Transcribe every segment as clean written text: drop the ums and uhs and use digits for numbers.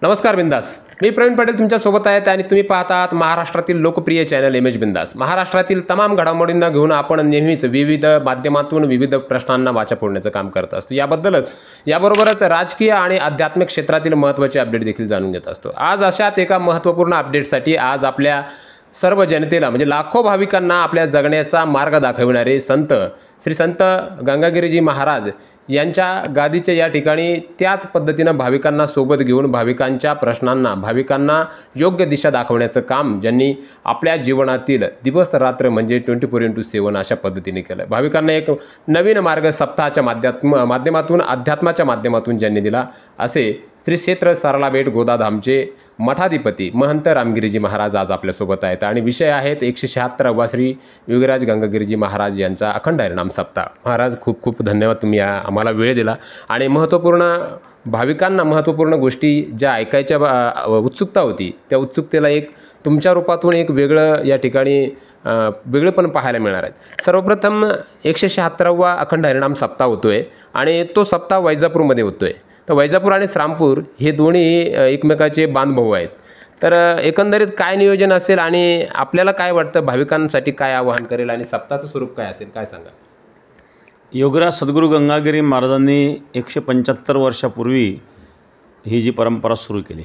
नमस्कार बिंदास. मी प्रवीण पटेल तुमच्यासोबत आहेत आणि तुम्ही पाहत आहात महाराष्ट्रातील लोकप्रिय चॅनल एम एच बिंदास. महाराष्ट्रातील तमाम घडामोडींना घेऊन आपण नेहमीच विविध माध्यमातून विविध प्रश्नांना वाचा फोडण्याचं काम करत असतो. याबरोबरच राजकीय आणि आध्यात्मिक क्षेत्रातील महत्त्वाचे अपडेट देखील जाणून घेत असतो. आज अशाच एका महत्त्वपूर्ण अपडेटसाठी आज आपल्या सर्व जनतेला म्हणजे लाखो भाविकांना आपल्या जगण्याचा मार्ग दाखविणारे श्री संत गंगागिरीजी महाराज यांच्या गादीच्या या ठिकाणी त्याच पद्धतीनं भाविकांना सोबत घेऊन भाविकांना योग्य दिशा दाखवण्याचं काम ज्यांनी आपल्या जीवनातील दिवस रात्र म्हणजे 24x7 अशा पद्धतीने केलं. भाविकांना एक नवीन मार्ग सप्ताहाच्या माध्यमातून अध्यात्माच्या माध्यमातून ज्यांनी दिला असे श्री क्षेत्र सरलाबेट गोदाधामचे मठाधिपती महंत रामगिरीजी महाराज आज आपल्यासोबत आहेत आणि विषय आहेत 176वा श्री योगीराज गंगागिरीजी महाराज यांचा अखंड हरिनाम सप्ताह. महाराज खूप खूप धन्यवाद, तुम्ही आम्हाला वेळ दिला आणि भाविकांना महत्त्वपूर्ण गोष्टी ज्या ऐकायच्या उत्सुकता होती त्या उत्सुकतेला एक तुमच्या रूपातून एक वेगळं या ठिकाणी वेगळेपण पाहायला मिळणार आहेत. सर्वप्रथम 176वा अखंड हरिनाम सप्ताह होतो आहे आणि तो सप्ताह वैजापूरमध्ये होतो आहे. तर वैजापूर आणि श्रामपूर हे दोन्ही एकमेकाचे बांधभाऊ आहेत. तर एकंदरीत काय नियोजन असेल आणि आपल्याला काय वाटतं, भाविकांसाठी काय आवाहन करेल आणि सप्ताहाचं स्वरूप काय असेल, काय सांगा? योगीराज सद्गुरू गंगागिरी महाराजांनी 175 वर्षापूर्वी ही जी परंपरा सुरू केली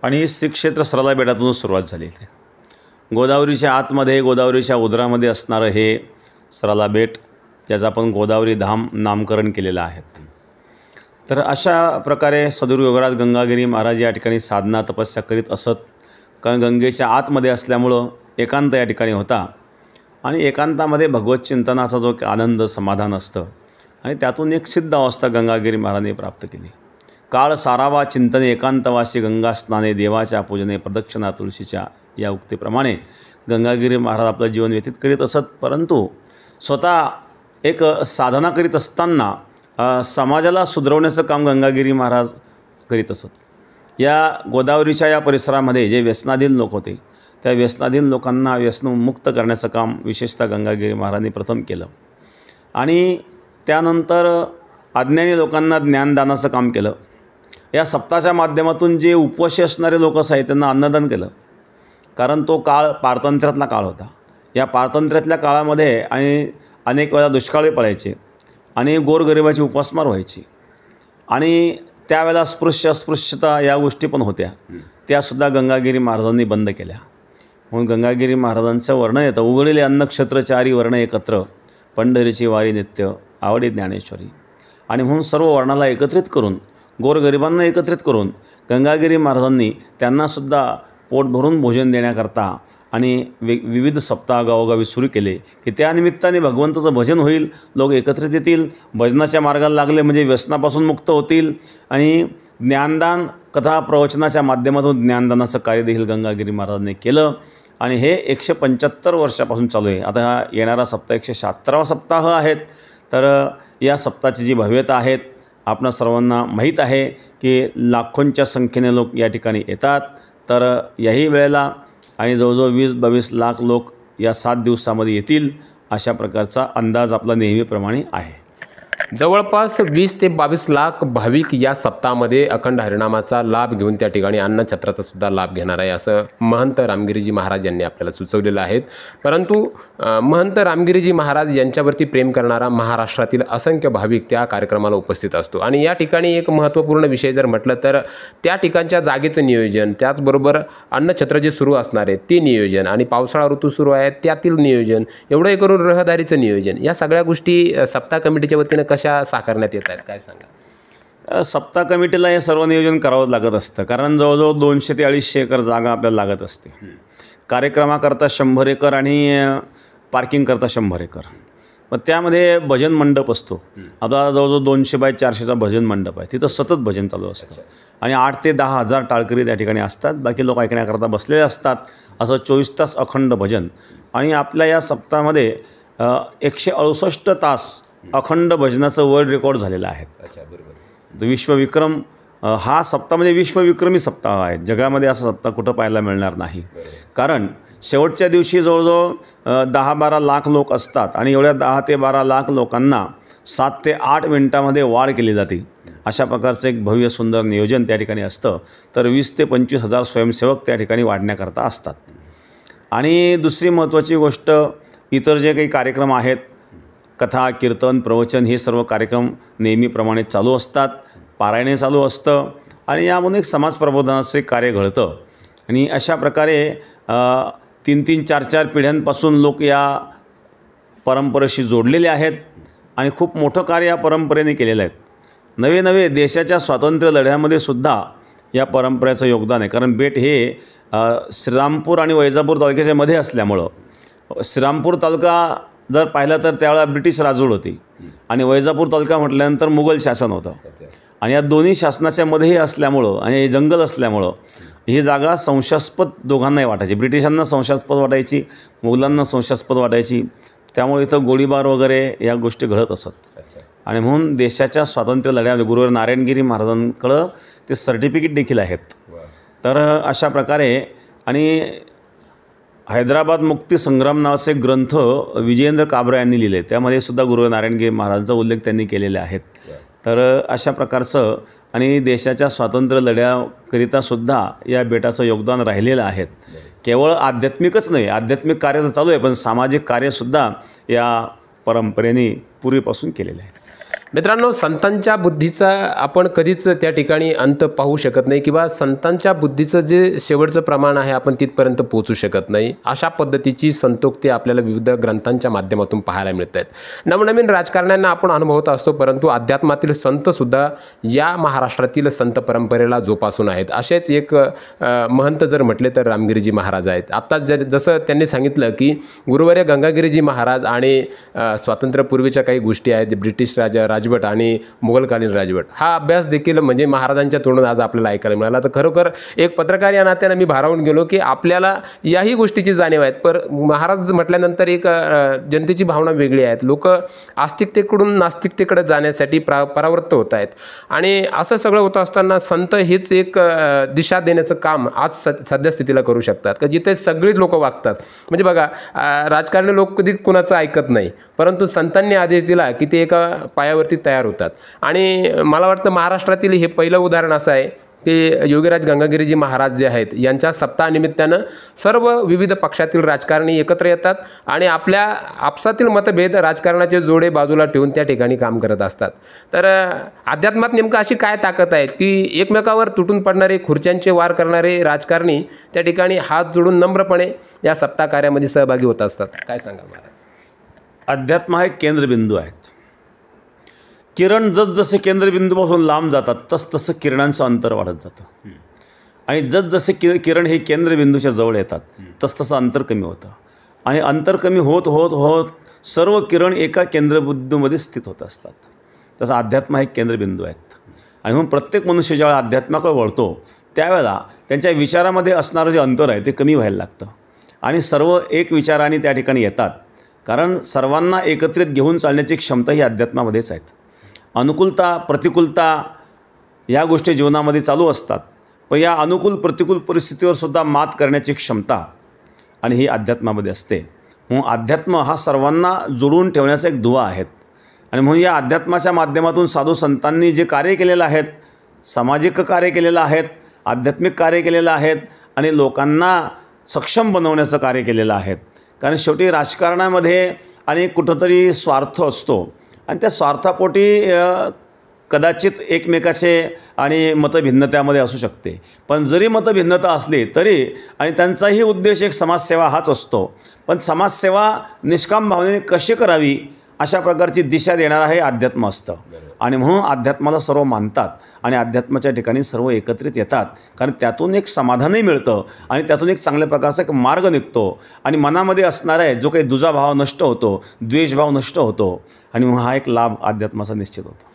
आणि श्री क्षेत्र सरलाबेटातून सुरुवात झाली. गोदावरीच्या आतमध्ये गोदावरीच्या उदरामध्ये असणारं हे सरलाबेट, ज्याचं आपण गोदावरी धाम नामकरण केलेलं आहे. तर अशा प्रकारे सद्गुरू योगीराज गंगागिरी महाराज या ठिकाणी साधना तपस्या करीत असत. कारण गंगेच्या आतमध्ये असल्यामुळं एकांत या ठिकाणी होता आणि एकांतामध्ये भगवत चिंतनाचा जो आनंद समाधान असतं आणि त्यातून एक सिद्ध अवस्था गंगागिरी महाराजांनी प्राप्त केली. काळ सारावा चिंतने एकांतवासी गंगा स्नाने देवाच्या पूजने प्रदक्षिणा तुळशीच्या या उक्तीप्रमाणे गंगागिरी महाराज आपलं जीवन व्यतीत करीत असत. परंतु स्वतः एक साधना करीत असताना समाजाला सुधरवण्याचं काम गंगागिरी महाराज करीत असत. या गोदावरीच्या या परिसरामध्ये जे व्यसनाधीन लोक होते त्या व्यसनाधीन लोकांना व्यसनमुक्त करण्याचं काम विशेषतः गंगागिरी महाराजांनी प्रथम केलं आणि त्यानंतर अज्ञानी लोकांना ज्ञानदानाचं काम केलं. या सप्ताहाच्या माध्यमातून जे उपवासी असणारे लोक आहेत त्यांना अन्नदान केलं. कारण तो काळ पारतंत्र्यातला काळ होता. या पारतंत्र्यातल्या काळामध्ये आणि अनेक वेळा दुष्काळी पडायचे आणि गोरगरिबाची उपासमार व्हायची आणि त्यावेळेला अस्पृश्यता या गोष्टी पण होत्या. त्यासुद्धा गंगागिरी महाराजांनी बंद केल्या. म्हणून गंगागिरी महाराजांचं वर्णन येतं, उघडले अन्नक्षत्र चारी वर्ण एकत्र, पंढरीची वारी नित्य आवडी ज्ञानेश्वरी. आणि म्हणून सर्व वर्णाला एकत्रित करून गोरगरिबांना एकत्रित करून गंगागिरी महाराजांनी त्यांनासुद्धा पोट भरून भोजन देण्याकरता आणि विविध सप्ताह गावोगावी सुरू केले की त्यानिमित्ताने भगवंताचं भजन होईल, लोक एकत्रित येतील, भजनाच्या मार्गाला लागले म्हणजे व्यसनापासून मुक्त होतील आणि ज्ञानदान कथा प्रवचनाच्या माध्यमातून ज्ञानदानाचं कार्य देखील गंगागिरी महाराजांनी केलं आणि हे 175 वर्षापासून चालू आहे. आता हा येणारा सप्ताह 176वा सप्ताह आहेत. तर या सप्ताहाची जी भव्यता आहेत आपणा सर्वांना माहीत आहे की लाखोंच्या संख्येने लोक या ठिकाणी येतात. तर याही वेळेला आणि जवळजवळ 20-22 लाख लोक या 7 दिवसामध्ये येतील अशा प्रकारचा अंदाज आपला नेहमीप्रमाणे आहे. जवळपास 20 ते 22 लाख भाविक या सप्ताहामध्ये अखंड हरिनामाचा लाभ घेऊन त्या ठिकाणी अन्नछत्राचा सुद्धा लाभ घेणार आहे असं महंत रामगिरीजी महाराज यांनी आपल्याला सुचवलेलं आहे. परंतु महंत रामगिरीजी महाराज यांच्यावरती प्रेम करणारा महाराष्ट्रातील असंख्य भाविक त्या कार्यक्रमाला उपस्थित असतो आणि या ठिकाणी एक महत्त्वपूर्ण विषय जर म्हटलं तर त्या ठिकाणच्या जागेचं नियोजन, त्याचबरोबर अन्नछत्र जे सुरू असणार आहे ते नियोजन आणि पावसाळा ऋतू सुरू आहे त्यातील नियोजन, एवढं करून रहदारीचं नियोजन, या सगळ्या गोष्टी सप्ताह कमिटीच्या वतीनं कशा साकारण्यात येत आहेत, काय सांगा? सप्ताह कमिटीला हे सर्व नियोजन करावं लागत असतं. कारण जवळजवळ 200 ते 250 एकर जागा आपल्याला लागत असते. कार्यक्रमाकरता 100 एकर आणि पार्किंगकरता 100 एकर. मग त्यामध्ये भजन मंडप असतो. आपला जवळजवळ 200 बाय 400चा भजन मंडप आहे. तिथं सतत भजन चालू असतं आणि 8 ते 10 हजार टाळकरी त्या ठिकाणी असतात. बाकी लोक ऐकण्याकरता बसलेले असतात. असं 24 तास अखंड भजन. आणि आपल्या या सप्ताहामध्ये 168 तास अखंड भजनाचं वर्ल्ड रेकॉर्ड झालेलं आहे. विश्वविक्रम हा सप्ताह म्हणजे विश्वविक्रमी सप्ताह आहे. जगामध्ये असा सप्ताह कुठं पाहायला मिळणार नाही. कारण शेवटच्या दिवशी जवळजवळ 10-12 लाख लोक असतात आणि एवढ्या 10 ते 12 लाख लोकांना 7 ते 8 मिनिटामध्ये वाढ केली जाते अशा प्रकारचं एक भव्य सुंदर नियोजन त्या ठिकाणी असतं. तर 20 ते 25,000 स्वयंसेवक त्या ठिकाणी वाढण्याकरता असतात. आणि दुसरी महत्त्वाची गोष्ट, इतर जे काही कार्यक्रम आहेत, कथा, कीर्तन, प्रवचन, हे सर्व कार्यक्रम नेहमीप्रमाणे चालू असतात. पारायणे चालू असतं आणि यामधून एक समाज प्रबोधनाचे कार्य घडतं. आणि अशा प्रकारे 3-3, 4-4 पिढ्यांपासून लोक या परंपरेशी जोडलेले आहेत आणि खूप मोठं कार्य या परंपरेने केलेलं आहे. नवे देशाच्या स्वातंत्र्य लढ्यामध्ये सुद्धा या परंपरेचं योगदान आहे. कारण बेट हे श्रीरामपूर आणि वैजापूर तालुक्याच्या मध्ये असल्यामुळं, श्रीरामपूर तालुका जर पाहिला तर त्यावेळेला ब्रिटिश राजवट होती आणि वैजापूर तालुका म्हटल्यानंतर मुघल शासन होतं. आणि या दोन्ही शासनाच्या मध्ये हे असल्यामुळं आणि हे जंगल असल्यामुळं ही जागा संशयास्पद दोघांनाही वाटायची. ब्रिटिशांना संशयास्पद वाटायची, मुघलांना संशयास्पद वाटायची. त्यामुळे इथं गोळीबार वगैरे या गोष्टी घडत असत. आणि म्हणून देशाच्या स्वातंत्र्य लढ्यामध्ये गुरुवर नारायणगिरी महाराजांकडं ते सर्टिफिकेट देखील आहेत. तर अशा प्रकारे, आणि हैदराबाद मुक्ती संग्राम नावाचे ग्रंथ विजयेंद्र काबरा यांनी लिहिले, त्यामध्ये सुद्धा गुरुवर नारायणगिरी महाराजांचा उल्लेख त्यांनी केलेले आहेत. तर अशा प्रकारचं आणि देशाच्या स्वातंत्र्य लढ्याकरितासुद्धा या बेटाचं योगदान राहिलेलं आहे. केवळ आध्यात्मिकच नाही, आध्यात्मिक कार्य तर चालू आहे, पण सामाजिक कार्यसुद्धा या परंपरेने पूर्वीपासून केलेलं आहे. मित्रांनो, संतांच्या बुद्धीचा आपण कधीच त्या ठिकाणी अंत पाहू शकत नाही किंवा संतांच्या बुद्धीचं जे शेवटचं प्रमाण आहे आपण तिथपर्यंत पोहोचू शकत नाही. अशा पद्धतीची संतोक्ती आपल्याला विविध ग्रंथांच्या माध्यमातून पाहायला मिळत आहेत. नवनवीन राजकारण्यांना आपण अनुभवत असतो, परंतु अध्यात्मातील संतसुद्धा या महाराष्ट्रातील संत परंपरेला जोपासून आहेत. असेच एक महंत जर म्हटले तर रामगिरीजी महाराज आहेत. आत्ता जसं त्यांनी सांगितलं की गुरुवर्य गंगागिरीजी महाराज आणि स्वातंत्र्यपूर्वीच्या काही गोष्टी आहेत, ब्रिटिश राजवट आणि मुघलकालीन राजवट, हा अभ्यास देखील म्हणजे महाराजांच्या तोंडून आज आपल्याला ऐकायला मिळाला. तर खरोखर एक पत्रकार या नात्यानं मी भारावून गेलो की आपल्याला याही गोष्टीची जाणीव आहे. पर महाराज म्हटल्यानंतर एक जनतेची भावना वेगळी आहे. लोक आस्तिकतेकडून नास्तिकतेकडे जाण्यासाठी परावृत्त होत आहेत. आणि असं सगळं होत असताना संत हेच एक दिशा देण्याचं काम आज सध्या स्थितीला करू शकतात, का जिथे सगळीच लोक वागतात. म्हणजे बघा, राजकारणी लोक कधीच कुणाचं ऐकत नाही, परंतु संतांनी आदेश दिला की ते एका पायावरती तयार होतात. आणि मला वाटतं महाराष्ट्रातील हे पहिलं उदाहरण असं आहे की योगीराज गंगागिरीजी महाराज जे आहेत यांच्या सप्ताहानिमित्तानं सर्व विविध पक्षातील राजकारणी एकत्र येतात आणि आपल्या आपसातील मतभेद, राजकारणाचे जोडे बाजूला ठेवून त्या ठिकाणी काम करत असतात. तर अध्यात्मात नेमकं अशी काय ताकद आहे की एकमेकावर तुटून पडणारे, खुर्च्यांचे वार करणारे राजकारणी त्या ठिकाणी हात जोडून नम्रपणे या सप्ताह कार्यामध्ये सहभागी होत असतात. काय सांगा महाराज? अध्यात्म हा एक केंद्रबिंदू आहे. किरण जसजसे केंद्रबिंदूपासून लांब जातात तसतसं किरणांचं अंतर वाढत जातं. आणि जसजसे किरण हे केंद्रबिंदूच्या जवळ येतात तसतसं अंतर कमी होतं. आणि अंतर कमी होत होत होत सर्व किरण एका केंद्रबिंदूमध्ये स्थित होत असतात. तसं अध्यात्म हा एक केंद्रबिंदू आहेत. आणि म्हणून प्रत्येक मनुष्य ज्यावेळेला अध्यात्माकडे वळतो त्यावेळेला त्यांच्या विचारामध्ये असणारं जे अंतर आहे ते कमी व्हायला लागतं आणि सर्व एक विचाराने त्या ठिकाणी येतात. कारण सर्वांना एकत्रित घेऊन चालण्याची क्षमता ही अध्यात्मामध्येच आहेत. अनुकूलता, प्रतिकूलता या गोष्टी जीवनामध्ये चालू असतात, पण या अनुकूल प्रतिकूल परिस्थितीवर सुद्धा मात करण्याची क्षमता आणि ही अध्यात्मामध्ये असते. म्हणून अध्यात्म हा सर्वांना जोडून ठेवण्याचा एक दुवा आहेत. आणि म्हणून या अध्यात्माच्या माध्यमातून साधू संतांनी जे कार्य केलेलं आहेत, सामाजिक कार्य केलेलं आहेत, आध्यात्मिक कार्य केलेलं आहेत आणि लोकांना सक्षम बनवण्याचं कार्य केलेलं आहेत. कारण शेवटी राजकारणामध्ये आणि कुठंतरी स्वार्थ असतो आणि त्या स्वार्थापोटी कदाचित एकमेकाचे आणि मतभिन्नतामध्ये असू शकते. पण जरी मतभिन्नता असली तरी आणि त्यांचाही उद्देश एक समाजसेवा हाच असतो, पण समाजसेवा निष्काम भावनेने कशी करावी अशा प्रकारची दिशा देणारं हे अध्यात्म असतं. आणि म्हणून अध्यात्माला सर्व मानतात आणि अध्यात्माच्या ठिकाणी सर्व एकत्रित येतात. कारण त्यातून एक समाधानही मिळतं आणि त्यातून एक चांगल्या प्रकारचा एक मार्ग निघतो आणि मनामध्ये असणारा आहे जो काही दुजाभाव नष्ट होतो, द्वेषभाव नष्ट होतो आणि मग हा एक लाभ अध्यात्माचा निश्चित होतो.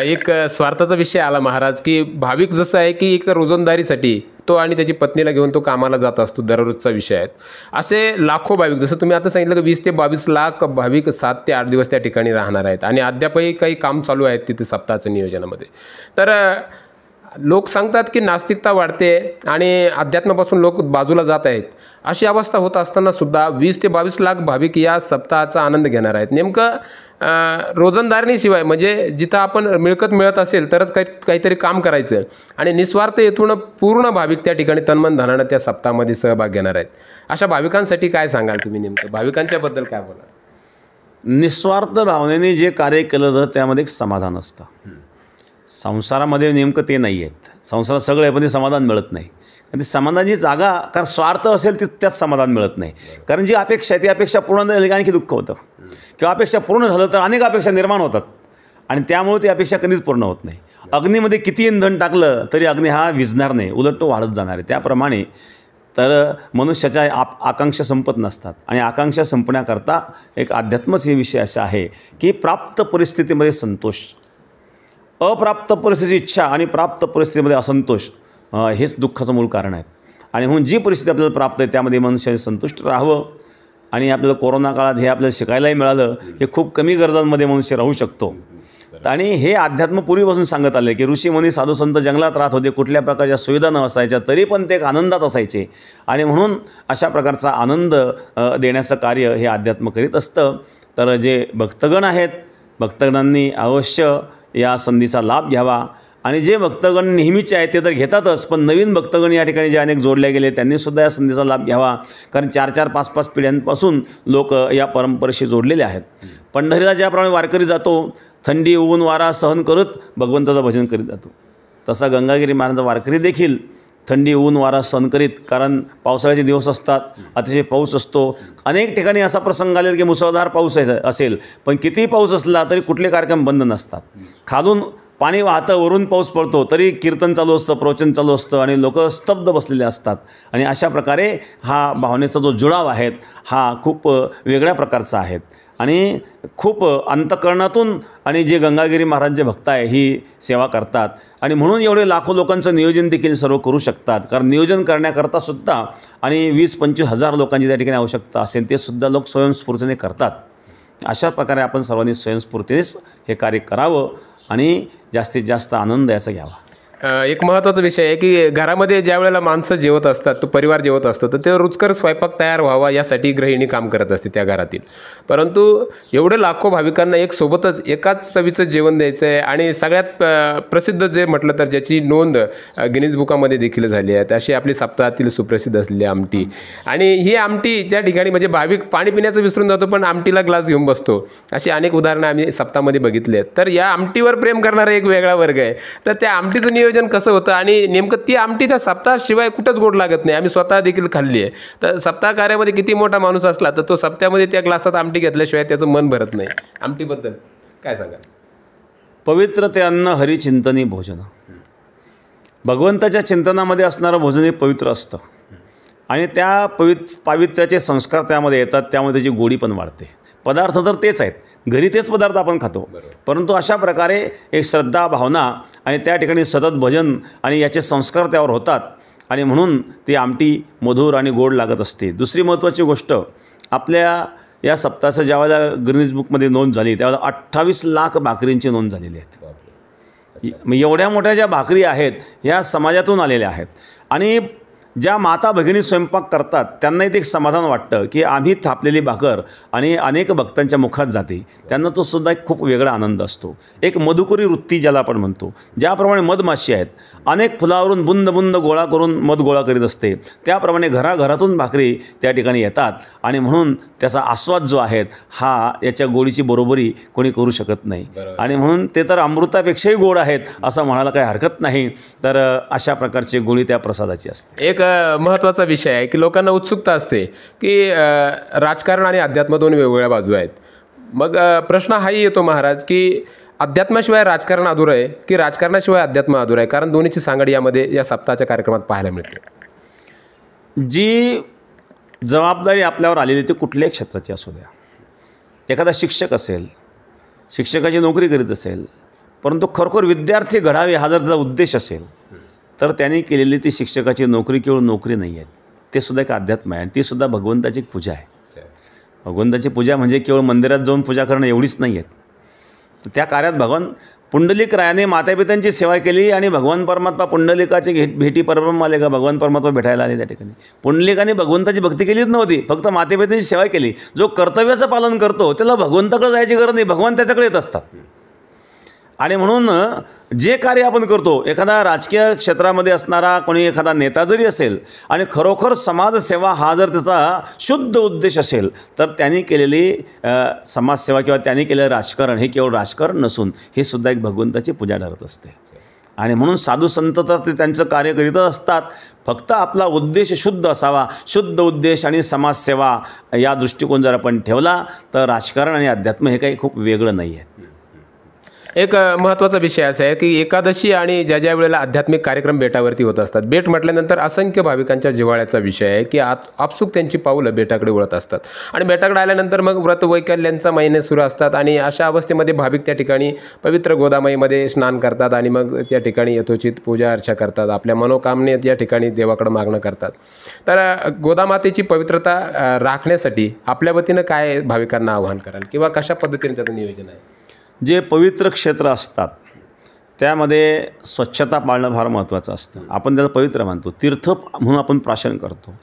एक स्वार्थाचा विषय आला महाराज, की भाविक जसं आहे की एक रोजंदारीसाठी तो आणि त्याची पत्नीला घेऊन तो कामाला जात असतो, दररोजचा विषय आहे. असे लाखो भाविक, जसं तुम्ही आता सांगितलं की 20 ते 22 लाख भाविक 7 ते 8 दिवस त्या ठिकाणी राहणार आहेत आणि अद्यापही काही काम चालू आहेत तिथे सप्ताहाच्या नियोजनामध्ये. तर लोक सांगतात की नास्तिकता वाढते आणि अध्यात्मापासून लोक बाजूला जात आहेत. अशी अवस्था होत असताना सुद्धा 20 ते 22 लाख भाविक या सप्ताहाचा आनंद घेणार आहेत. नेमकं रोजंदारीशिवाय म्हणजे जिथं आपण मिळकत मिळत असेल तरच काहीतरी काम करायचं आणि निस्वार्थ येथून पूर्ण भाविक त्या ठिकाणी तन्मन धनानं त्या सप्ताहामध्ये सहभाग घेणार आहेत. अशा भाविकांसाठी काय सांगाल तुम्ही? नेमकं भाविकांच्याबद्दल काय बोला? निस्वार्थ भावनेने जे कार्य केलं जातं त्यामध्ये एक समाधान असतं. संसारामध्ये नेमकं ते नाही आहेत. संसारात सगळं आहे पण ते समाधान मिळत नाही. आणि ती समाधानाची जागा, कारण स्वार्थ असेल त्यात समाधान मिळत नाही. कारण जी अपेक्षा आहे ती अपेक्षा पूर्ण झाली की आणखी दुःख होतं, किंवा अपेक्षा पूर्ण झालं तर अनेक अपेक्षा निर्माण होतात आणि त्यामुळे ती अपेक्षा कधीच पूर्ण होत नाही. अग्नीमध्ये किती इंधन टाकलं तरी अग्नी हा विझणार नाही, उलट तो वाढत जाणार आहे. त्याप्रमाणे तर मनुष्याच्या आकांक्षा संपत नसतात आणि आकांक्षा संपण्याकरता एक अध्यात्मच हे विषय असा आहे की प्राप्त परिस्थितीमध्ये संतोष, अप्राप्त परिस्थितीची इच्छा आणि प्राप्त परिस्थितीमध्ये असंतोष हेच दुःखाचं मूळ कारण आहे. आणि म्हणून जी परिस्थिती आपल्याला प्राप्त आहे त्यामध्ये मनुष्याने संतुष्ट राहावं. आणि आपल्याला कोरोना काळात हे आपल्याला शिकायलाही मिळालं की खूप कमी गरजांमध्ये मनुष्य राहू शकतो. आणि हे अध्यात्म पूर्वीपासून सांगत आले की ऋषीमुनी साधुसंत जंगलात राहत होते, कुठल्या प्रकारच्या सुविधा न असायच्या तरी पण ते एक आनंदात असायचे. आणि म्हणून अशा प्रकारचा आनंद देण्याचं कार्य हे अध्यात्म करीत असतं. तर जे भक्तगण आहेत, भक्तगणांनी अवश्य या संधीचा लाभ घ्यावा. आणि जे भक्तगण नेहमीचे आहेत ते तर घेतातच, पण नवीन भक्तगण या ठिकाणी जे अनेक जोडले गेले त्यांनीसुद्धा या संधीचा लाभ घ्यावा. कारण 4-4, 5-5 पिढ्यांपासून लोक या परंपरेशी जोडलेले आहेत. पंढरीला ज्याप्रमाणे वारकरी जातो, थंडी ऊन वारा सहन करत भगवंताचं भजन करीत जातो, तसा गंगागिरी महाराजांचा वारकरी देखील थंडी ऊन वारा सहन करीत, कारण पावसाळ्याचे दिवस असतात, अतिशय पाऊस असतो. अनेक ठिकाणी असा प्रसंग आलेला की मुसळधार पाऊस असेल, पण कितीही पाऊस असला तरी कुठले कार्यक्रम बंद नसतात. खालून पाणी वाहतं, वरून पाऊस पडतो तरी कीर्तन चालू असतं, प्रवचन चालू असतं आणि लोक स्तब्ध बसलेले असतात. आणि अशा प्रकारे हा भावनेचा जो जुळाव आहे हा खूप वेगळ्या प्रकारचा आहे आणि खूप अंतःकरणातून. आणि जे गंगागिरी महाराजांचे भक्त आहे ही सेवा करतात आणि म्हणून एवढे लाखो लोकांचं नियोजन देखील सर्व करू शकतात. कारण नियोजन करण्याकरता सुद्धा आणि 20-25 हजार लोकांची त्या ठिकाणी आवश्यकता असेल, ते सुद्धा लोक स्वयंस्फूर्तीने करतात. अशा प्रकारे आपण सर्वांनी स्वयंस्फूर्तीनेच हे कार्य करावं आणि जास्तीत जास्त आनंद याचा घ्यावा. एक महत्त्वाचा विषय आहे की घरामध्ये ज्या वेळेला माणसं जेवत असतात, तो परिवार जेवत असतो, तर ते रुचकर स्वयंपाक तयार व्हावा यासाठी गृहिणी काम करत असते त्या घरातील. परंतु एवढे लाखो भाविकांना एक सोबतच एकाच चवीचं जेवण द्यायचं आहे आणि सगळ्यात प्रसिद्ध जे म्हटलं तर ज्याची नोंद गिनीज बुकामध्ये देखील झाली आहे अशी आपली सप्ताहातील सुप्रसिद्ध असलेली आमटी. आणि ही आमटी ज्या ठिकाणी म्हणजे भाविक पाणी पिण्याचं विसरून जातो पण आमटीला ग्लास घेऊन बसतो, अशी अनेक उदाहरणं आम्ही सप्ताहामध्ये बघितली आहेत. तर या आमटीवर प्रेम करणारा एक वेगळा वर्ग आहे. तर त्या आमटीचं नियोजन कसं होतं आणि नेमकं ती आमटी त्या सप्ताहाशिवाय कुठंच गोड लागत नाही. आम्ही स्वतः देखील खाल्ली आहे. तर सप्ताह कार्यामध्ये किती मोठा माणूस असला तर तो सप्त्यामध्ये त्या ग्लासात आमटी घेतल्याशिवाय त्याचं मन भरत नाही. आमटीबद्दल काय सांगा? पवित्र ते अन्न हरिचिंतनी भोजन. भगवंताच्या चिंतनामध्ये असणारं भोजन हे पवित्र असतं आणि त्या पावित्र्याचे संस्कार त्यामध्ये येतात, त्यामुळे त्याची गोडी पण वाढते. पदार्थ तर तेच आहेत, घरी तेच पदार्थ आपण खातो, परंतु अशा प्रकारे एक श्रद्धा भावना आणि त्या ठिकाणी सतत भजन आणि याचे संस्कार त्यावर होतात आणि म्हणून ती आमटी मधुर आणि गोड लागत असते. दुसरी महत्त्वाची गोष्ट, आपल्या या सप्ताहाचं ज्यावेळेला गिनीज बुकमध्ये नोंद झाली त्यावेळेला 28 लाख भाकरींची नोंद झालेली आहे. एवढ्या मोठ्या ज्या भाकरी आहेत ह्या समाजातून आलेल्या आहेत आणि ज्या माता भगिनी स्वयंपाक करतात त्यांनाही ते एक समाधान वाटतं की आम्ही थापलेली भाकर आणि अनेक भक्तांच्या मुखात जाते, त्यांना तो सुद्धा एक खूप वेगळा आनंद असतो. एक मधुकरी वृत्ती ज्याला आपण म्हणतो, ज्याप्रमाणे मधमाशी आहेत अनेक फुलावरून बुंद बुंद गोळा करून मध गोळा करीत असते, त्याप्रमाणे घराघरातून भाकरी त्या ठिकाणी येतात आणि म्हणून त्याचा आस्वाद जो आहे हा याच्या गोडीची बरोबरी कोणी करू शकत नाही. आणि म्हणून ते तर अमृतापेक्षाही गोड आहेत असं म्हणायला काही हरकत नाही. तर अशा प्रकारची गोडी त्या प्रसादाची असते. एक महत्त्वाचा विषय आहे की लोकांना उत्सुकता असते की राजकारण आणि अध्यात्म दोन वेगवेगळ्या बाजू आहेत. मग प्रश्न हाही येतो महाराज की अध्यात्माशिवाय राजकारण अधुरं आहे की राजकारणाशिवाय अध्यात्म अधुरं आहे? कारण दोन्हीची सांगड यामध्ये या सप्ताहाच्या कार्यक्रमात पाहायला मिळते. जी जबाबदारी आपल्यावर आलेली ती कुठल्याही क्षेत्राची असू द्या, एखादा शिक्षक असेल, शिक्षकाची नोकरी करीत असेल, परंतु खरोखर विद्यार्थी घडावे हा जर त्याचा उद्देश असेल तर त्यांनी केलेली ती शिक्षकाची नोकरी केवळ नोकरी नाही आहे, ते सुद्धा एक अध्यात्म आहे आणि ती सुद्धा भगवंताची एक पूजा आहे. भगवंताची पूजा म्हणजे केवळ मंदिरात जाऊन पूजा करणं एवढीच नाही आहेत. त्या कार्यात पुंडलिक रायाने मातापित्यांची सेवा केली आणि भगवान परमात्मा पुंडलिकाचे भेटी परब्रह्म आले का भगवान परमात्मा भेटायला आले त्या ठिकाणी. पुंडलिकाने भगवंताची भक्ती केलीच नव्हती, फक्त मातापित्यांची सेवा केली. जो कर्तव्याचं पालन करतो त्याला भगवंताकडे जायची गरज नाही, भगवान त्याच्याकडे येत असतात. आणि म्हणून जे कार्य आपण करतो, एखादा राजकीय क्षेत्रामध्ये असणारा कोणी एखादा नेता जरी असेल आणि खरोखर समाजसेवा हा जर त्याचा शुद्ध उद्देश असेल, तर त्यांनी केलेली समाजसेवा किंवा त्यांनी केलेलं राजकारण हे केवळ राजकारण नसून हे सुद्धा एक भगवंताची पूजा ठरत असते. आणि म्हणून साधू संत तर ते त्यांचं कार्य करीतच असतात. फक्त आपला उद्देश शुद्ध असावा. शुद्ध उद्देश आणि समाजसेवा या दृष्टिकोन जर आपण ठेवला तर राजकारण आणि अध्यात्म हे काही खूप वेगळं नाही आहे. एक महत्त्वाचा विषय असा आहे की एकादशी आणि ज्या वेळेला आध्यात्मिक कार्यक्रम बेटावरती होत असतात, बेट म्हटल्यानंतर असंख्य भाविकांच्या जिव्हाळ्याचा विषय आहे की आपसूक त्यांची पाऊलं बेटाकडे वळत असतात. आणि बेटाकडे आल्यानंतर मग व्रत वैकल्यांचा महिने सुरू असतात आणि अशा अवस्थेमध्ये भाविक त्या ठिकाणी पवित्र गोदामाईमध्ये स्नान करतात आणि मग त्या ठिकाणी यथोचित पूजा अर्चा करतात, आपल्या मनोकामने त्या ठिकाणी देवाकडे मागणं करतात. तर गोदामातेची पवित्रता राखण्यासाठी आपल्या वतीनं काय भाविकांना आवाहन कराल किंवा कशा पद्धतीने त्याचं नियोजन आहे? जे पवित्र क्षेत्र असतात त्यामध्ये स्वच्छता पाळणं फार महत्त्वाचं असतं. आपण त्याला पवित्र मानतो, तीर्थ म्हणून आपण प्राशन करतो.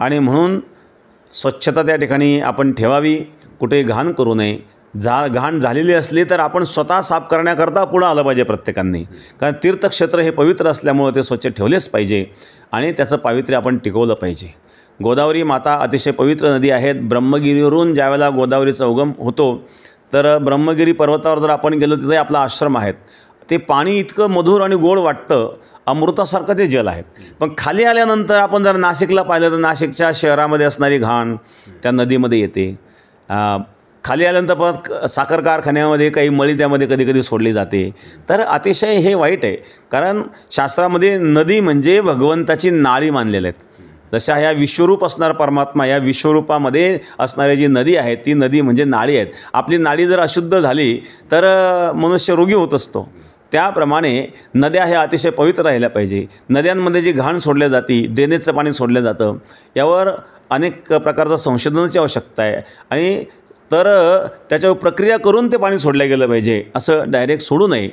आणि म्हणून स्वच्छता त्या ठिकाणी आपण ठेवावी, कुठे घाण करू नये. घाण झालेली असली तर आपण स्वतः साफ करण्याकरता पुढं आलं पाहिजे प्रत्येकांनी. कारण तीर्थक्षेत्र हे पवित्र असल्यामुळं ते स्वच्छ ठेवलेच पाहिजे आणि त्याचं पावित्र्य आपण टिकवलं पाहिजे. गोदावरी माता अतिशय पवित्र नदी आहेत. ब्रह्मगिरीवरून ज्यावेळेला गोदावरीचा उगम होतो तर ब्रह्मगिरी पर्वतावर जर आपण गेलो तिथे आपला आश्रम आहेत. ते पाणी इतकं मधुर आणि गोड वाटतं, अमृतासारखं ते जल आहे. पण खाली आल्यानंतर आपण जर नाशिकला पाहिलं तर नाशिकच्या शहरामध्ये असणारी घाण त्या नदीमध्ये येते. खाली आल्यानंतर परत साखर कारखान्यामध्ये काही मळी त्यामध्ये कधी कधी सोडली जाते. तर अतिशय हे वाईट आहे. कारण शास्त्रामध्ये नदी म्हणजे भगवंताची नाळी मानलेल्या आहेत. जशा ह्या विश्वरूप असणारा परमात्मा, या विश्वरूपामध्ये असणारी जी नदी आहे ती नदी म्हणजे नाळी आहेत. आपली नाळी जर अशुद्ध झाली तर मनुष्य रोगी होत असतो. त्याप्रमाणे नद्या ह्या अतिशय पवित्र राहिल्या पाहिजे. नद्यांमध्ये जी घाण सोडल्या जाते, ड्रेनेजचं पाणी सोडलं जातं, यावर अनेक प्रकारचं संशोधनाची आवश्यकता आहे. आणि तर त्याच्यावर प्रक्रिया करून ते पाणी सोडलं गेलं पाहिजे, असं डायरेक्ट सोडू नये.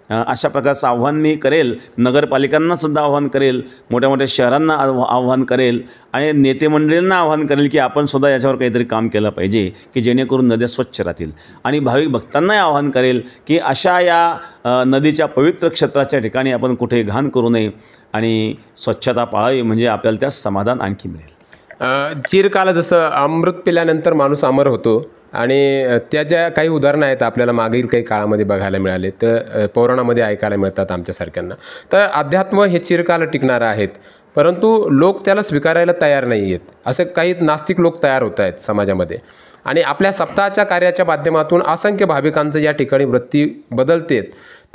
अशा प्रकारचं आव्हान मी करेल. नगरपालिकांनासुद्धा आव्हान करेल, मोठ्या मोठ्या शहरांना आव्हान करेल आणि नेते मंडळींना आव्हान करेल की आपण सुद्धा याच्यावर काहीतरी काम केलं पाहिजे की जेणेकरून नद्या स्वच्छ राहतील. आणि भाविक भक्तांनाही आव्हान करेल की अशा या नदीच्या पवित्र क्षेत्राच्या ठिकाणी आपण कुठे घाण करू नये आणि स्वच्छता पाळावी, म्हणजे आपल्याला त्यास समाधान आणखी मिळेल. चिरकाल जसं अमृत पिल्यानंतर माणूस अमर होतो आणि त्या ज्या काही उदाहरणं आहेत आपल्याला मागील काही काळामध्ये बघायला मिळाले, तर पौराणामध्ये ऐकायला मिळतात आमच्यासारख्यांना. तर अध्यात्म हे चिरकाल टिकणारं आहेत, परंतु लोक त्याला स्वीकारायला तयार नाही आहेत. असे काही नास्तिक लोक तयार होत आहेत समाजामध्ये. आणि आपल्या सप्ताहाच्या कार्याच्या माध्यमातून असंख्य भाविकांचं या ठिकाणी वृत्ती बदलतेत.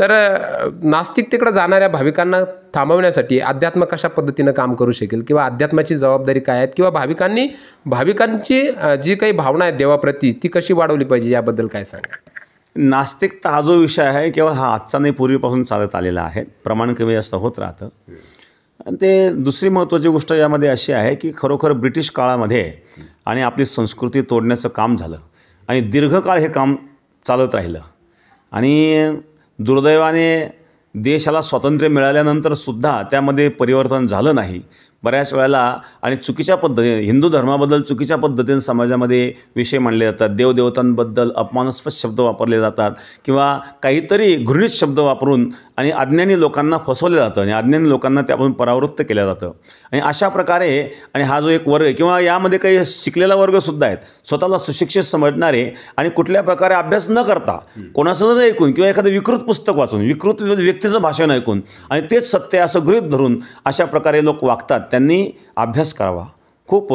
तर नास्तिकतेकडे जाणाऱ्या भाविकांना थांबवण्यासाठी अध्यात्म कशा पद्धतीनं काम करू शकेल किंवा अध्यात्माची जबाबदारी काय आहेत किंवा भाविकांची जी काही भावना आहे देवाप्रती ती कशी वाढवली पाहिजे, याबद्दल काय सांगा? नास्तिकता हा जो विषय आहे केवळ हा आजचा नाही, पूर्वीपासून चालत आलेला आहे. प्रमाण कमी जास्त होत राहतं. आणि ते दुसरी महत्त्वाची गोष्ट यामध्ये अशी आहे की खरोखर ब्रिटिश काळामध्ये आणि आपली संस्कृती तोडण्याचं काम झालं आणि दीर्घकाळ हे काम चालत राहिलं. आणि दुर्दैवाने देशाला स्वातंत्र्य मिळाल्यानंतरसुद्धा त्यामध्ये परिवर्तन झालं नाही. बऱ्याच वेळेला आणि चुकीच्या पद्धतीने हिंदू धर्माबद्दल चुकीच्या पद्धतीने समाजामध्ये विषय मांडले जातात. देवदेवतांबद्दल अपमानास्पद शब्द वापरले जातात किंवा काहीतरी घृणित शब्द वापरून आणि अज्ञानी लोकांना फसवलं जातं आणि अज्ञानी लोकांना त्यापासून परावृत्त केलं जातं. आणि अशा प्रकारे आणि हा जो एक वर्ग किंवा यामध्ये काही शिकलेला वर्गसुद्धा आहेत, स्वतःला सुशिक्षित समजणारे आणि कुठल्या प्रकारे अभ्यास न करता कोणाचं जर ऐकून किंवा एखादं विकृत पुस्तक वाचून विकृत व्यक्तीचं भाषण ऐकून आणि तेच सत्य असं गृहीत धरून अशा प्रकारे लोक वागतात. त्यांनी अभ्यास करावा खूप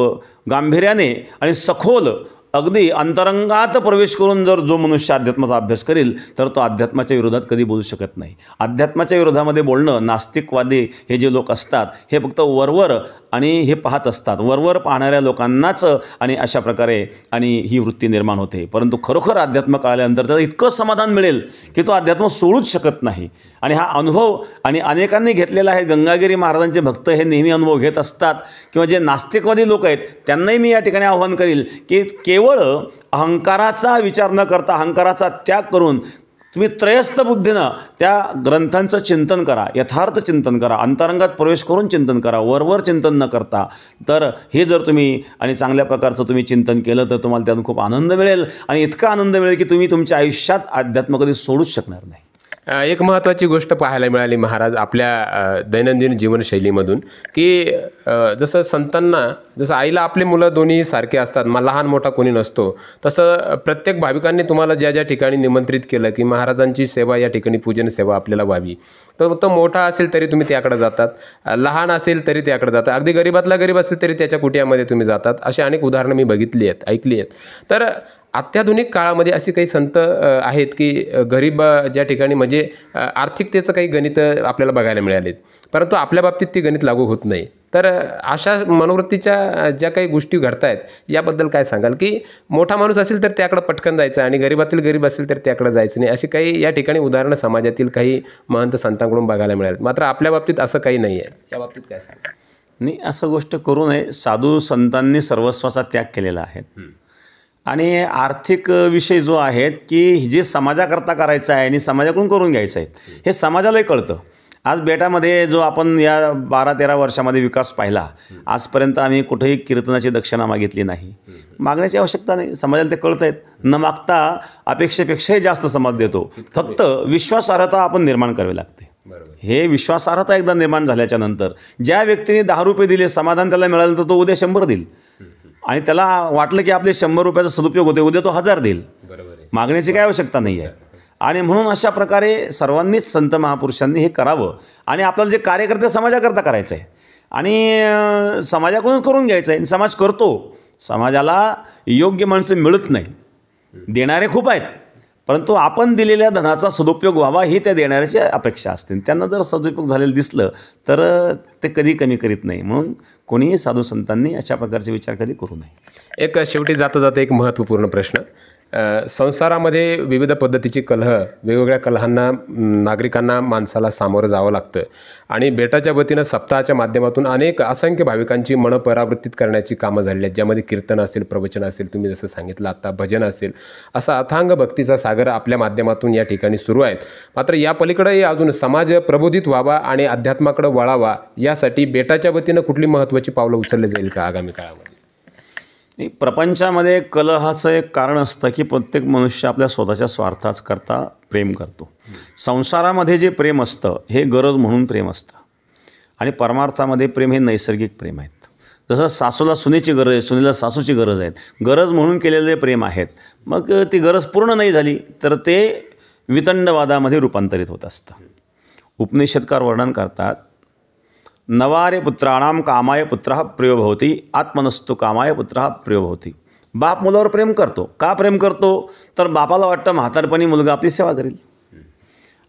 गांभीर्याने आणि सखोल अगदी अंतरंगात प्रवेश करून जर जो मनुष्य अध्यात्माचा अभ्यास करेल तर तो अध्यात्माच्या विरोधात कधी बोलू शकत नाही. अध्यात्माच्या विरोधामध्ये बोलणं, नास्तिकवादी हे जे लोक असतात हे फक्त वरवर आणि हे पाहत असतात, वरवर पाहणाऱ्या लोकांनाच आणि अशा प्रकारे आणि ही वृत्ती निर्माण होते. परंतु खरोखर अध्यात्म कळाल्यानंतर त्याला इतकं समाधान मिळेल की तो अध्यात्म सोडूच शकत नाही. आणि हा अनुभव आणि अनेकांनी घेतलेला आहे. गंगागिरी महाराजांचे भक्त हे नेहमी अनुभव घेत असतात किंवा जे नास्तिकवादी लोक आहेत त्यांनाही मी या ठिकाणी आव्हान करील की केवळ अहंकाराचा विचार न करता, अहंकाराचा त्याग करून तुम्ही त्रयस्थ बुद्धीनं त्या ग्रंथांचं चिंतन करा, यथार्थ चिंतन करा, अंतरंगात प्रवेश करून चिंतन करा, वरवर चिंतन न करता. तर हे जर तुम्ही आणि चांगल्या प्रकारचं तुम्ही चिंतन केलं तर तुम्हाला त्यातून खूप आनंद मिळेल आणि इतका आनंद मिळेल की तुम्ही तुमच्या आयुष्यात अध्यात्म कधी सोडूच शकणार नाही. एक महत्त्वाची गोष्ट पाहायला मिळाली महाराज आपल्या दैनंदिन जीवनशैलीमधून की जसं संतांना, जसं आईला आपले मुलं दोन्ही सारखे असतात, लहान मोठा कोणी नसतो, तसं प्रत्येक भाविकांनी तुम्हाला ज्या ज्या ठिकाणी निमंत्रित केलं की महाराजांची सेवा या ठिकाणी पूजन सेवा आपल्याला व्हावी, तर तो मोठा असेल तरी तुम्ही त्याकडे जातात, लहान असेल तरी त्याकडे जातात, अगदी गरीबातला गरीब असेल तरी त्याच्या कुटियामध्ये तुम्ही जातात. अशी अनेक उदाहरणं मी बघितली आहेत, ऐकली आहेत. तर अत्याधुनिक काळामध्ये असे काही संत आहेत की गरीब ज्या ठिकाणी म्हणजे आर्थिकतेचं काही गणित आपल्याला बघायला मिळालेत, परंतु आपल्या बाबतीत ती गणित लागू होत नाही. तर अशा मनोवृत्तीच्या ज्या काही गोष्टी घडत आहेत याबद्दल काय सांगाल की मोठा माणूस असेल तर त्याकडे पटकन जायचं आणि गरीबातील गरीब असेल तर त्याकडे जायचं नाही, अशी काही या ठिकाणी उदाहरणं समाजातील काही महंत संतांकडून बघायला मिळाली. मात्र आपल्या बाबतीत असं काही नाही आहे, या बाबतीत काय सांगाल? नाही, असं गोष्ट करू नये. साधू संतांनी सर्वस्वाचा त्याग केलेला आहे आणि आर्थिक विषय जो आहेत की जे समाजाकरता करायचं आहे आणि समाजाकडून करून घ्यायचं आहे हे समाजालाही कळतं. आज बेटामध्ये जो आपण या 12-13 वर्षामध्ये विकास पाहिला, आजपर्यंत आम्ही कुठेही कीर्तनाची दक्षिणा मागितली नाही. मागण्याची आवश्यकता नाही, समाजाला ते कळत आहेत. न मागता अपेक्षेपेक्षाही जास्त समाज देतो. फक्त विश्वासार्हता आपण निर्माण करावी लागते. हे विश्वासार्हता एकदा निर्माण झाल्याच्या नंतर ज्या व्यक्तीने 10 रुपये दिले, समाधान त्याला मिळालं तर तो उद्या 100 देईल आणि त्याला वाटलं की आपले 100 रुपयाचा सदुपयोग होते, उद्या तो 1000 देईल. मागण्याची काय आवश्यकता नाही आहे. आणि म्हणून अशा प्रकारे सर्वांनीच संत महापुरुषांनी हे करावं आणि आपल्याला जे कार्यकर्ते समाजाकरता करायचं आहे आणि समाजाकडूनच करून घ्यायचं आहे. समाज करतो, समाजाला योग्य माणसं मिळत नाही, देणारे खूप आहेत, परंतु आपण दिलेल्या धनाचा सदुपयोग व्हावा ही त्या देणाऱ्याची अपेक्षा असते. त्यांना जर सदुपयोग झालेलं दिसलं तर ते कधी कमी करीत नाही. म्हणून कोणीही साधू संतांनी अशा प्रकारचे विचार कधी करू नये. एक शेवटी जाता जाता एक महत्त्वपूर्ण प्रश्न, संसारामध्ये विविध पद्धतीची कलह, वेगवेगळ्या कलहांना नागरिकांना माणसाला सामोरं जावं लागतं आणि बेटाच्या वतीनं सप्ताहाच्या माध्यमातून असंख्य भाविकांची मनं परावृत्तीत करण्याची कामं झालेली आहेत, ज्यामध्ये कीर्तन असेल, प्रवचन असेल, तुम्ही जसं सांगितलं आता भजन असेल, असा अथांग भक्तीचा सागर आपल्या माध्यमातून या ठिकाणी सुरू आहेत. मात्र या पलीकडेही अजून समाज प्रबोधित व्हावा आणि अध्यात्माकडे वळावा यासाठी बेटाच्या वतीनं कुठली महत्त्वाची पावलं उचलली जाईल का आगामी काळामध्ये? प्रपंचामध्ये कलहाचं एक कारण असतं की प्रत्येक मनुष्य आपल्या स्वतःच्या स्वार्थाच करता प्रेम करतो. संसारामध्ये जे प्रेम असतं हे गरज म्हणून प्रेम असतं आणि परमार्थामध्ये प्रेम हे नैसर्गिक प्रेम आहेत. जसं सासूला सुनेची गरज आहे, सुनेला सासूची गरज आहे, गरज म्हणून केलेले प्रेम आहेत. मग ती गरज पूर्ण नाही झाली तर ते वितंडवादामध्ये रूपांतरित होत असतं. उपनिषदकार वर्णन करतात, नवारे पुत्राणाम कामाय पुत्रः प्रियो भवती, आत्मनस्तु कामाय पुत्रः प्रियो भवती. बाप मुलावर प्रेम करतो. का प्रेम करतो तर बापाला वाटतं म्हातारपणी मुलगा आपली सेवा करेल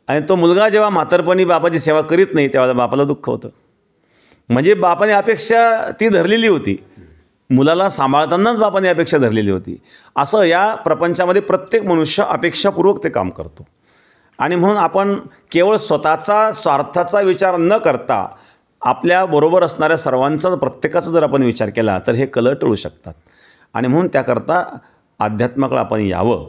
आणि तो मुलगा जेव्हा म्हातारपणी बापाची सेवा करीत नाही तेव्हा बापाला दुःख होतं. म्हणजे बापाने अपेक्षा ती धरलेली होती, मुलाला सांभाळतानाच बापाने अपेक्षा धरलेली होती. असं या प्रपंचामध्ये प्रत्येक मनुष्य अपेक्षापूर्वक ते काम करतो आणि म्हणून आपण केवळ स्वतःचा स्वार्थाचा विचार न करता आपल्याबरोबर असणाऱ्या सर्वांचा प्रत्येकाचा जर आपण विचार केला तर हे कलह टळू शकतात. आणि म्हणून त्याकरता अध्यात्माकडे आपण यावं.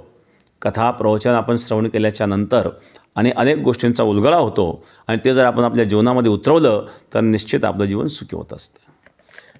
कथा प्रवचन आपण श्रवण केल्याच्या नंतर आणि अनेक गोष्टींचा उलगडा होतो आणि ते जर आपण आपल्या जीवनामध्ये उतरवलं तर निश्चित आपलं जीवन सुखी होत असतं.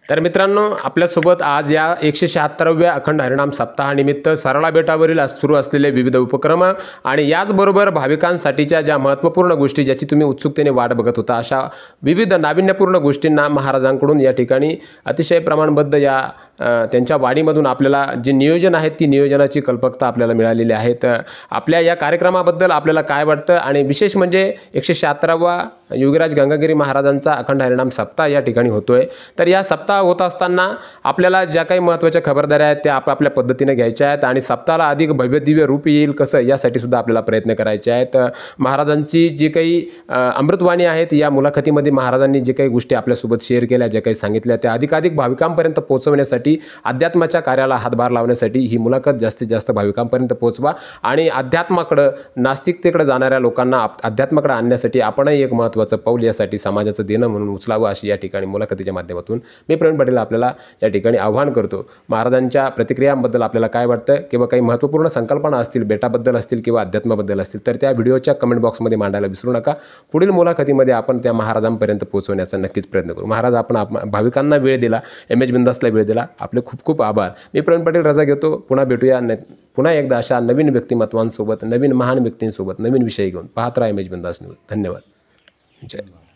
तर मित्रांनो, आपल्यासोबत आज या 176व्या अखंड हरिनाम सप्ताहानिमित्त सरळा बेटावरील सुरू असलेले विविध उपक्रम आणि याचबरोबर भाविकांसाठीच्या ज्या महत्त्वपूर्ण गोष्टी ज्याची तुम्ही उत्सुकतेने वाट बघत होता अशा विविध नाविन्यपूर्ण गोष्टींना महाराजांकडून या ठिकाणी अतिशय प्रमाणबद्ध या त्यांच्या वाणीमधून आपल्याला जे नियोजन आहेत ती नियोजनाची कल्पकता आपल्याला मिळालेली आहे. तर आपल्या या कार्यक्रमाबद्दल आपल्याला काय वाटतं आणि विशेष म्हणजे 176वा योगीराज गंगागिरी महाराजांचा अखंड हरिनाम सप्ताह या ठिकाणी होतो आहे. तर या सप्ताह होत असताना आपल्याला ज्या काही महत्त्वाच्या खबरदाऱ्या आहेत त्या आपापल्या पद्धतीने घ्यायच्या आहेत आणि सप्ताहाला अधिक भव्य दिव्य रूप येईल कसं यासाठी सुद्धा आपल्याला प्रयत्न करायचे आहेत. महाराजांची जी काही अमृतवाणी आहेत या मुलाखतीमध्ये महाराजांनी जे काही गोष्टी आपल्यासोबत शेअर केल्या, ज्या काही सांगितल्या त्या अधिकाधिक भाविकांपर्यंत पोहोचवण्यासाठी, अध्यात्माच्या कार्याला हातभार लावण्यासाठी ही मुलाखत जास्तीत जास्त भाविकांपर्यंत पोहोचवा आणि अध्यात्माकडं, नास्तिकतेकडे जाणाऱ्या लोकांना अध्यात्माकडे आणण्यासाठी आपणही एक महत्त्वाचं महत्त्वाचं पाऊल यासाठी समाजाचं देणं म्हणून उचलावं अशी या ठिकाणी मुलाखतीच्या माध्यमातून मी प्रवीण पाटील आपल्याला या ठिकाणी आव्हान करतो. महाराजांच्या प्रतिक्रियांबद्दल आपल्याला काय वाटतं किंवा काही महत्त्वपूर्ण संकल्पना असतील, बेटाबद्दल असतील किंवा अध्यात्माबद्दल असतील तर त्या व्हिडिओच्या कमेंट बॉक्समध्ये मांडायला विसरू नका. पुढील मुलाखतीमध्ये आपण त्या महाराजांपर्यंत पोहोचवण्याचा नक्कीच प्रयत्न करू. महाराज आपण भाविकांना वेळ दिला, एम.एच. बिंदासला वेळ दिला, आपले खूप खूप आभार. मी प्रवीण पाटील रजा घेतो. पुन्हा भेटूया पुन्हा एकदा अशा नवीन व्यक्तिमत्वांसोबत, नवीन महान व्यक्तींसोबत, नवीन विषय घेऊन. पाहत राहा एम.एच. बिंदास न्यूज. धन्यवाद. जय